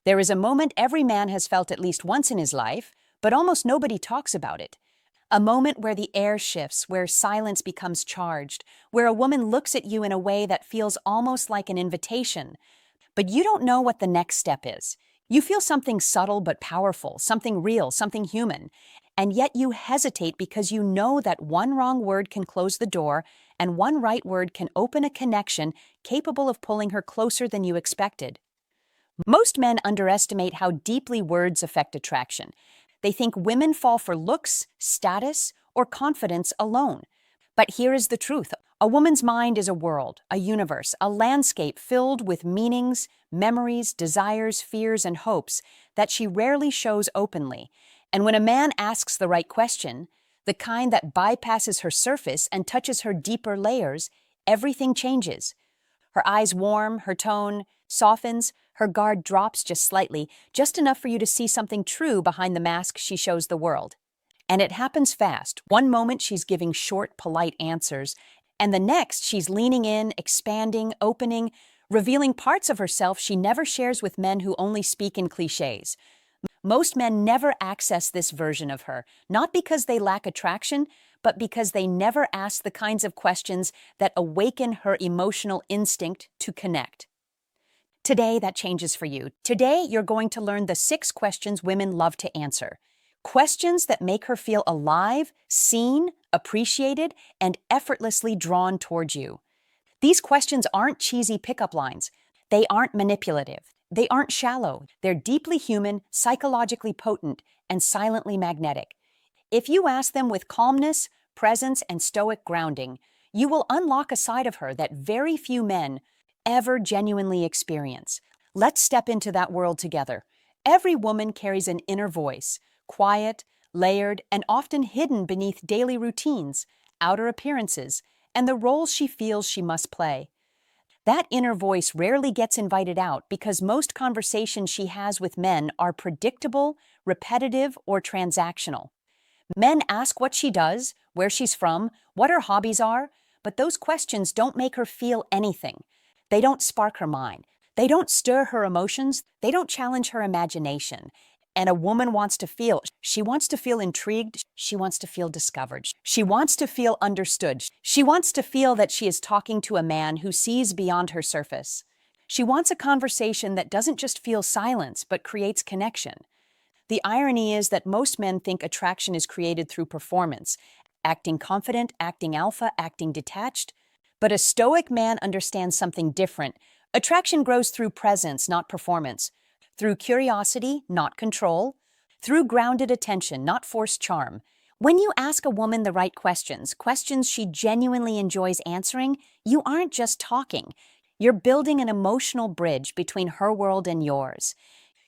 There is a moment every man has felt at least once in his life, but almost nobody talks about it. A moment where the air shifts, where silence becomes charged, where a woman looks at you in a way that feels almost like an invitation. But you don't know what the next step is. You feel something subtle but powerful, something real, something human. And yet you hesitate because you know that one wrong word can close the door and one right word can open a connection capable of pulling her closer than you expected. Most men underestimate how deeply words affect attraction. They think women fall for looks, status, or confidence alone. But here is the truth. A woman's mind is a world, a universe, a landscape filled with meanings, memories, desires, fears, and hopes that she rarely shows openly. And when a man asks the right question, the kind that bypasses her surface and touches her deeper layers, everything changes. Her eyes warm, her tone softens, her guard drops just slightly, just enough for you to see something true behind the mask she shows the world. And it happens fast. One moment she's giving short, polite answers, and the next she's leaning in, expanding, opening, revealing parts of herself she never shares with men who only speak in cliches. Most men never access this version of her, not because they lack attraction, but because they never ask the kinds of questions that awaken her emotional instinct to connect. Today, that changes for you. Today, you're going to learn the 6 questions women love to answer. Questions that make her feel alive, seen, appreciated, and effortlessly drawn towards you. These questions aren't cheesy pickup lines. They aren't manipulative. They aren't shallow. They're deeply human, psychologically potent, and silently magnetic. If you ask them with calmness, presence, and stoic grounding, you will unlock a side of her that very few men ever genuinely experience. Let's step into that world together. Every woman carries an inner voice, quiet, layered, and often hidden beneath daily routines, outer appearances, and the roles she feels she must play. That inner voice rarely gets invited out because most conversations she has with men are predictable, repetitive, or transactional. Men ask what she does, where she's from, what her hobbies are, but those questions don't make her feel anything. They don't spark her mind. They don't stir her emotions. They don't challenge her imagination. And a woman wants to feel. She wants to feel intrigued. She wants to feel discovered. She wants to feel understood. She wants to feel that she is talking to a man who sees beyond her surface. She wants a conversation that doesn't just feel silence, but creates connection. The irony is that most men think attraction is created through performance, acting confident, acting alpha, acting detached. But a stoic man understands something different. Attraction grows through presence, not performance. Through curiosity, not control. Through grounded attention, not forced charm. When you ask a woman the right questions, questions she genuinely enjoys answering, you aren't just talking. You're building an emotional bridge between her world and yours.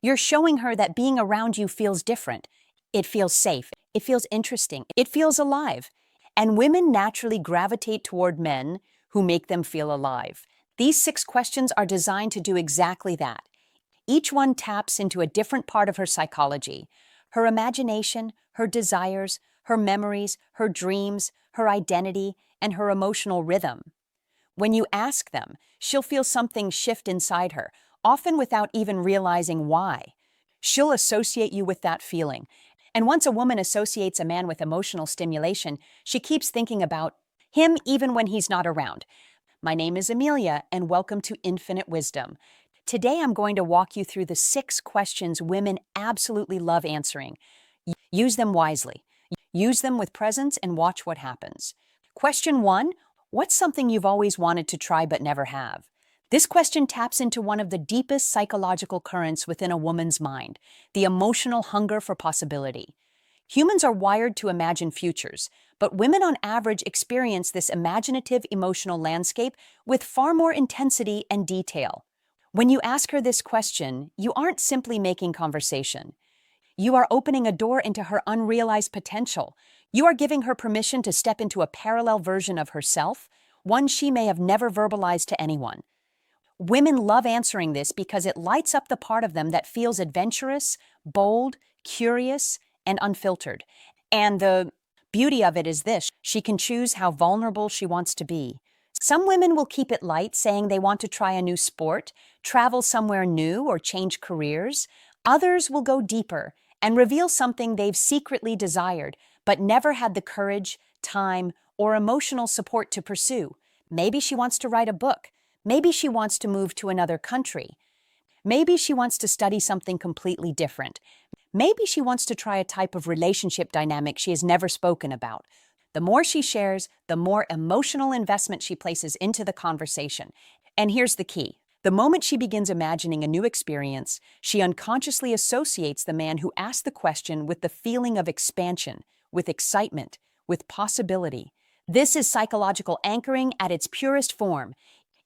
You're showing her that being around you feels different. It feels safe. It feels interesting. It feels alive. And women naturally gravitate toward men who make them feel alive. These 6 questions are designed to do exactly that. Each one taps into a different part of her psychology, her imagination, her desires, her memories, her dreams, her identity, and her emotional rhythm. When you ask them, she'll feel something shift inside her, often without even realizing why. She'll associate you with that feeling. And once a woman associates a man with emotional stimulation, she keeps thinking about him even when he's not around. My name is Amelia, and welcome to Infinite Wisdom. Today I'm going to walk you through the 6 questions women absolutely love answering. Use them wisely. Use them with presence and watch what happens. Question 1, what's something you've always wanted to try but never have? This question taps into one of the deepest psychological currents within a woman's mind, the emotional hunger for possibility. Humans are wired to imagine futures, but women on average experience this imaginative emotional landscape with far more intensity and detail. When you ask her this question, you aren't simply making conversation. You are opening a door into her unrealized potential. You are giving her permission to step into a parallel version of herself, one she may have never verbalized to anyone. Women love answering this because it lights up the part of them that feels adventurous, bold, curious, and unfiltered. And the beauty of it is this: she can choose how vulnerable she wants to be. Some women will keep it light, saying they want to try a new sport, travel somewhere new, or change careers. Others will go deeper and reveal something they've secretly desired, but never had the courage, time, or emotional support to pursue. Maybe she wants to write a book. Maybe she wants to move to another country. Maybe she wants to study something completely different. Maybe she wants to try a type of relationship dynamic she has never spoken about. The more she shares, the more emotional investment she places into the conversation. And here's the key. The moment she begins imagining a new experience, she unconsciously associates the man who asked the question with the feeling of expansion, with excitement, with possibility. This is psychological anchoring at its purest form.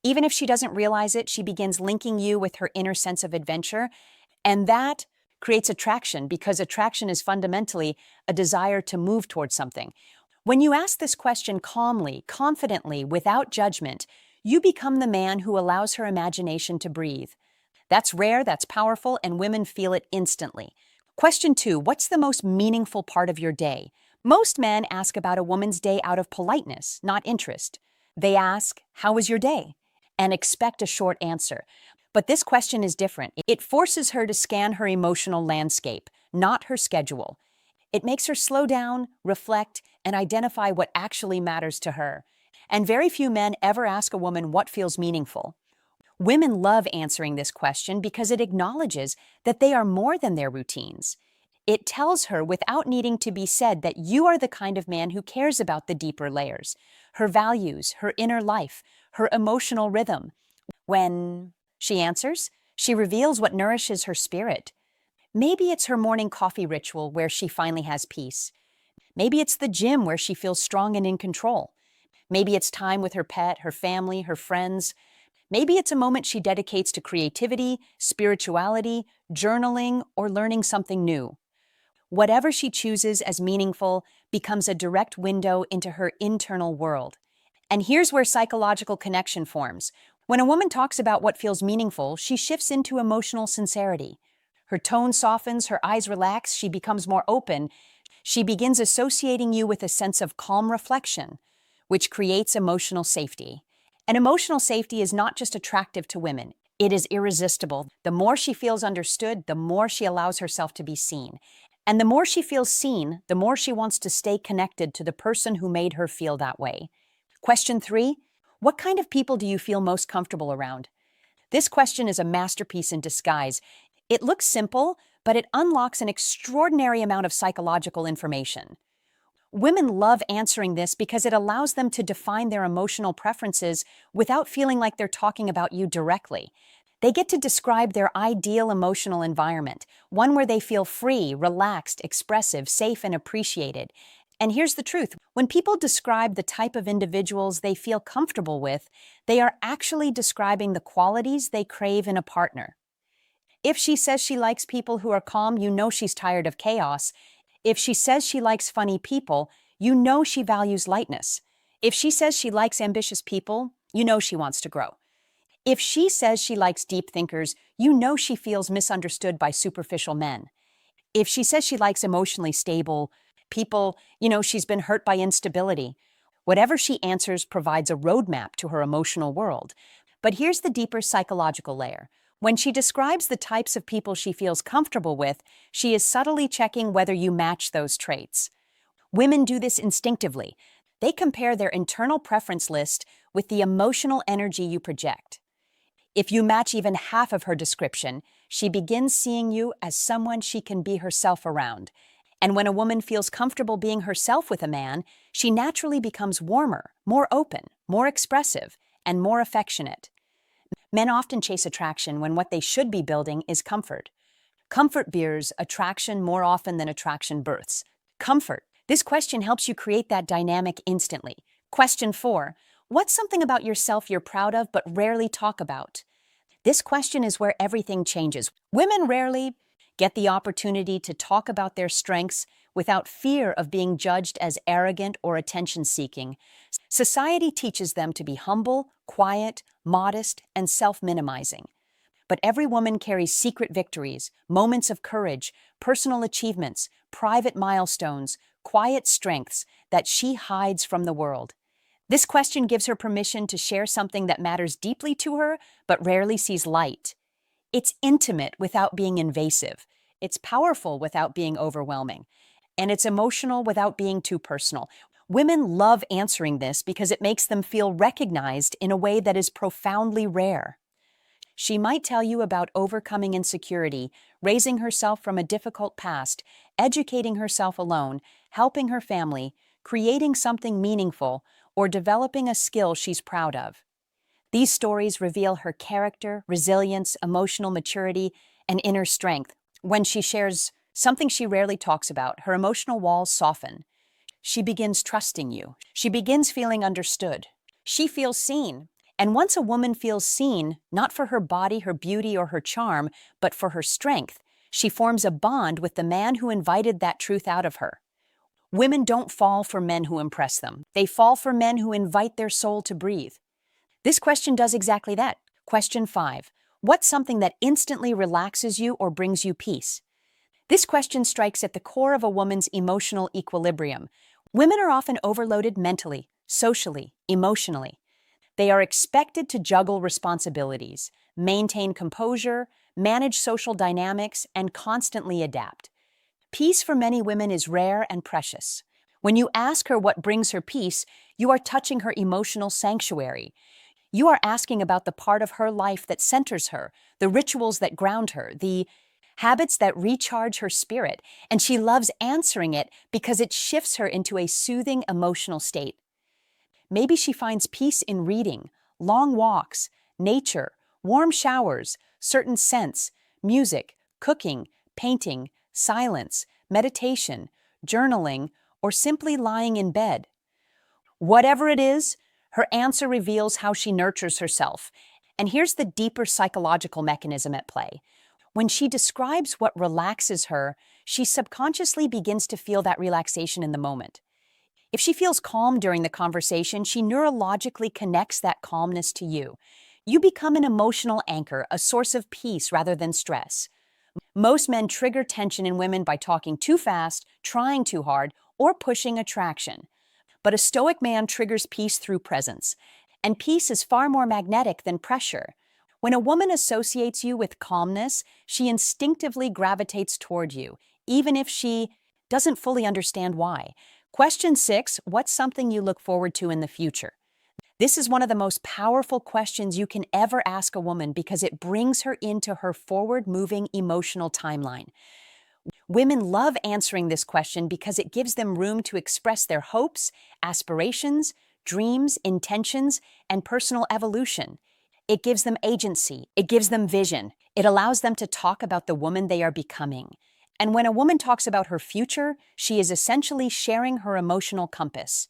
Even if she doesn't realize it, she begins linking you with her inner sense of adventure, and that creates attraction because attraction is fundamentally a desire to move towards something. When you ask this question calmly, confidently, without judgment, you become the man who allows her imagination to breathe. That's rare, that's powerful, and women feel it instantly. Question 2, what's the most meaningful part of your day? Most men ask about a woman's day out of politeness, not interest. They ask, "How was your day?" and expect a short answer. But this question is different. It forces her to scan her emotional landscape, not her schedule. It makes her slow down, reflect, and identify what actually matters to her. And very few men ever ask a woman what feels meaningful. Women love answering this question because it acknowledges that they are more than their routines. It tells her without needing to be said that you are the kind of man who cares about the deeper layers, her values, her inner life, her emotional rhythm. When she answers, she reveals what nourishes her spirit. Maybe it's her morning coffee ritual where she finally has peace. Maybe it's the gym where she feels strong and in control. Maybe it's time with her pet, her family, her friends. Maybe it's a moment she dedicates to creativity, spirituality, journaling, or learning something new. Whatever she chooses as meaningful becomes a direct window into her internal world. And here's where psychological connection forms. When a woman talks about what feels meaningful, she shifts into emotional sincerity. Her tone softens, her eyes relax, she becomes more open. She begins associating you with a sense of calm reflection, which creates emotional safety. And emotional safety is not just attractive to women, it is irresistible. The more she feels understood, the more she allows herself to be seen. And the more she feels seen, the more she wants to stay connected to the person who made her feel that way. Question 3, what kind of people do you feel most comfortable around? This question is a masterpiece in disguise. It looks simple, but it unlocks an extraordinary amount of psychological information. Women love answering this because it allows them to define their emotional preferences without feeling like they're talking about you directly. They get to describe their ideal emotional environment, one where they feel free, relaxed, expressive, safe, and appreciated. And here's the truth. When people describe the type of individuals they feel comfortable with, they are actually describing the qualities they crave in a partner. If she says she likes people who are calm, you know she's tired of chaos. If she says she likes funny people, you know she values lightness. If she says she likes ambitious people, you know she wants to grow. If she says she likes deep thinkers, you know she feels misunderstood by superficial men. If she says she likes emotionally stable people, you know she's been hurt by instability. Whatever she answers provides a roadmap to her emotional world. But here's the deeper psychological layer. When she describes the types of people she feels comfortable with, she is subtly checking whether you match those traits. Women do this instinctively. They compare their internal preference list with the emotional energy you project. If you match even half of her description, she begins seeing you as someone she can be herself around. And when a woman feels comfortable being herself with a man, she naturally becomes warmer, more open, more expressive, and more affectionate. Men often chase attraction when what they should be building is comfort. Comfort bears attraction more often than attraction births. Comfort. This question helps you create that dynamic instantly. Question 4. What's something about yourself you're proud of but rarely talk about? This question is where everything changes. Women rarely get the opportunity to talk about their strengths without fear of being judged as arrogant or attention-seeking. Society teaches them to be humble, quiet, modest, and self-minimizing. But every woman carries secret victories, moments of courage, personal achievements, private milestones, quiet strengths that she hides from the world. This question gives her permission to share something that matters deeply to her, but rarely sees light. It's intimate without being invasive. It's powerful without being overwhelming. And it's emotional without being too personal. Women love answering this because it makes them feel recognized in a way that is profoundly rare. She might tell you about overcoming insecurity, raising herself from a difficult past, educating herself alone, helping her family, creating something meaningful, or developing a skill she's proud of. These stories reveal her character, resilience, emotional maturity, and inner strength. When she shares something she rarely talks about, her emotional walls soften. She begins trusting you. She begins feeling understood. She feels seen. And once a woman feels seen, not for her body, her beauty, or her charm, but for her strength, she forms a bond with the man who invited that truth out of her. Women don't fall for men who impress them. They fall for men who invite their soul to breathe. This question does exactly that. Question 5. What's something that instantly relaxes you or brings you peace? This question strikes at the core of a woman's emotional equilibrium. Women are often overloaded mentally, socially, emotionally. They are expected to juggle responsibilities, maintain composure, manage social dynamics, and constantly adapt. Peace for many women is rare and precious. When you ask her what brings her peace, you are touching her emotional sanctuary. You are asking about the part of her life that centers her, the rituals that ground her, the habits that recharge her spirit, and she loves answering it because it shifts her into a soothing emotional state. Maybe she finds peace in reading, long walks, nature, warm showers, certain scents, music, cooking, painting, silence, meditation, journaling, or simply lying in bed. Whatever it is, her answer reveals how she nurtures herself. And here's the deeper psychological mechanism at play. When she describes what relaxes her, she subconsciously begins to feel that relaxation in the moment. If she feels calm during the conversation, she neurologically connects that calmness to you. You become an emotional anchor, a source of peace rather than stress. Most men trigger tension in women by talking too fast, trying too hard, or pushing attraction. But a stoic man triggers peace through presence. And peace is far more magnetic than pressure. When a woman associates you with calmness, she instinctively gravitates toward you, even if she doesn't fully understand why. Question 6, what's something you look forward to in the future? This is one of the most powerful questions you can ever ask a woman because it brings her into her forward-moving emotional timeline. Women love answering this question because it gives them room to express their hopes, aspirations, dreams, intentions, and personal evolution. It gives them agency. It gives them vision. It allows them to talk about the woman they are becoming. And when a woman talks about her future, she is essentially sharing her emotional compass.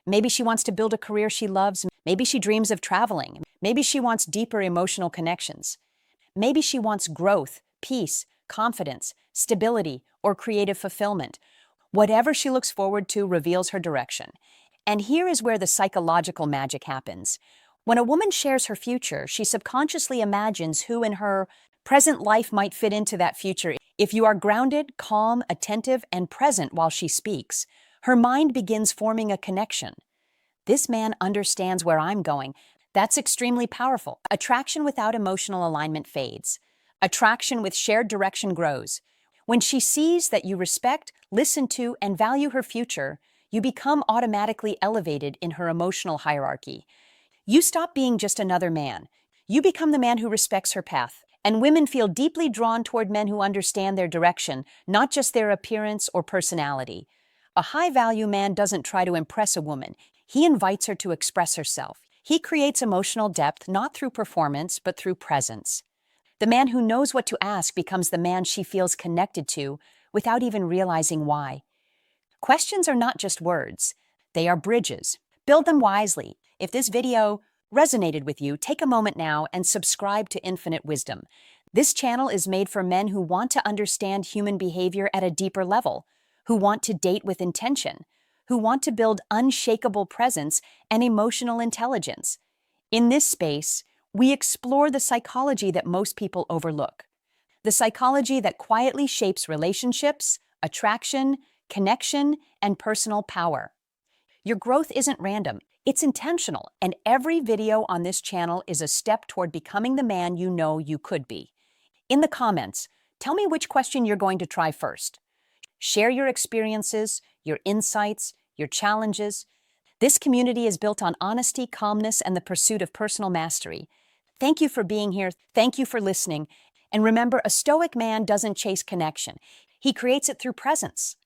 Maybe she wants to build a career she loves. Maybe she dreams of traveling. Maybe she wants deeper emotional connections. Maybe she wants growth, peace, confidence, stability, or creative fulfillment. Whatever she looks forward to reveals her direction. And here is where the psychological magic happens. When a woman shares her future, she subconsciously imagines who in her present life might fit into that future. If you are grounded, calm, attentive, and present while she speaks, her mind begins forming a connection. This man understands where I'm going. That's extremely powerful. Attraction without emotional alignment fades. Attraction with shared direction grows. When she sees that you respect, listen to, and value her future, you become automatically elevated in her emotional hierarchy. You stop being just another man. You become the man who respects her path. And women feel deeply drawn toward men who understand their direction, not just their appearance or personality. A high-value man doesn't try to impress a woman. He invites her to express herself. He creates emotional depth not through performance, but through presence. The man who knows what to ask becomes the man she feels connected to without even realizing why. Questions are not just words. They are bridges. Build them wisely. If this video resonated with you, take a moment now and subscribe to Infinite Wisdom. This channel is made for men who want to understand human behavior at a deeper level, who want to date with intention, who want to build unshakable presence and emotional intelligence. In this space, we explore the psychology that most people overlook, the psychology that quietly shapes relationships, attraction, connection, and personal power. Your growth isn't random. It's intentional, and every video on this channel is a step toward becoming the man you know you could be. In the comments, tell me which question you're going to try first. Share your experiences, your insights, your challenges. This community is built on honesty, calmness, and the pursuit of personal mastery. Thank you for being here. Thank you for listening. And remember, a stoic man doesn't chase connection. He creates it through presence.